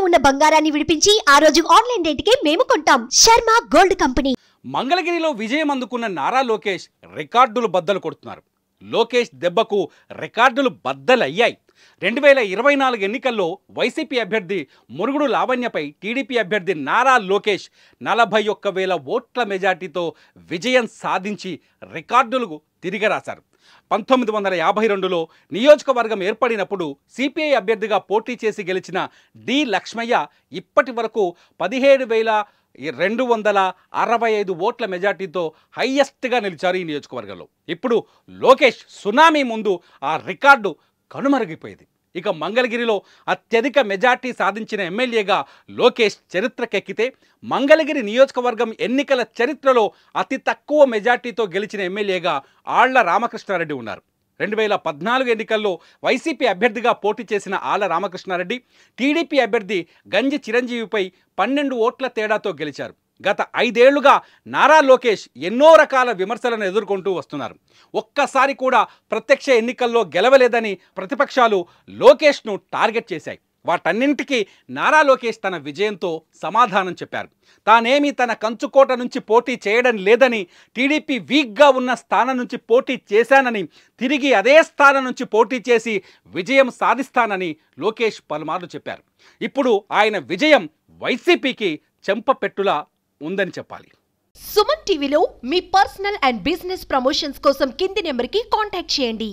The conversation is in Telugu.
ఉన్న బంగారాన్ని విడిపించి ఆ రోజు ఆన్లైన్ రేటుకే మేము కొంటాం. Sharma gold company. మంగళగిరిలో విజయం అందుకున్న నారా లోకేష్ రికార్డులు బద్దలు కొడుతున్నారు. లోకేష్ దెబ్బకు రికార్డులు బద్దలయ్యాయి. 2024 ఎన్నికల్లో వైసీపీ అభ్యర్థి మురుగుడు లావణ్యపై టీడీపీ అభ్యర్థి నారా లోకేష్ 41,000 ఓట్ల మెజార్టీతో విజయం సాధించి రికార్డులకు తిరిగిరాశారు. 1952లో నియోజకవర్గం ఏర్పడినప్పుడు సిపిఐ అభ్యర్థిగా పోటీ చేసి గెలిచిన డి లక్ష్మయ్య ఇప్పటి వరకు 17,265 ఓట్ల మెజార్టీతో హైయెస్ట్గా నిలిచారు ఈ నియోజకవర్గంలో. ఇప్పుడు లోకేష్ సునామీ ముందు ఆ రికార్డు కనుమరుగిపోయింది. ఇక మంగళగిరిలో అత్యధిక మెజార్టీ సాధించిన ఎమ్మెల్యేగా లోకేష్ చరిత్రకెక్కితే, మంగళగిరి నియోజకవర్గం ఎన్నికల చరిత్రలో అతి తక్కువ మెజార్టీతో గెలిచిన ఎమ్మెల్యేగా ఆళ్ల రామకృష్ణారెడ్డి ఉన్నారు. 2014 ఎన్నికల్లో వైసీపీ అభ్యర్థిగా పోటీ చేసిన ఆళ్ల రామకృష్ణారెడ్డి టీడీపీ అభ్యర్థి గంజి చిరంజీవిపై 12 ఓట్ల తేడాతో గెలిచారు. గత 5 ఏళ్లుగా నారా లోకేష్ ఎన్నో రకాల విమర్శలను ఎదుర్కొంటూ వస్తున్నారు. ఒక్కసారి కూడా ప్రత్యక్ష ఎన్నికల్లో గెలవలేదని ప్రతిపక్షాలు లోకేష్ను టార్గెట్ చేశాయి. వాటన్నింటికీ నారా లోకేష్ తన విజయంతో సమాధానం చెప్పారు. తానేమీ తన కంచుకోట నుంచి పోటీ చేయడం లేదని, టీడీపీ వీక్గా ఉన్న స్థానం నుంచి పోటీ చేశానని, తిరిగి అదే స్థానం నుంచి పోటీ చేసి విజయం సాధిస్తానని లోకేష్ పలుమార్లు చెప్పారు. ఇప్పుడు ఆయన విజయం వైసీపీకి చెంపపెట్టులా ఉందని చెప్పాలి. సుమన్ టీవీలో మీ పర్సనల్ అండ్ బిజినెస్ ప్రమోషన్స్ కోసం కింది నెంబర్కి కాంటాక్ట్ చేయండి.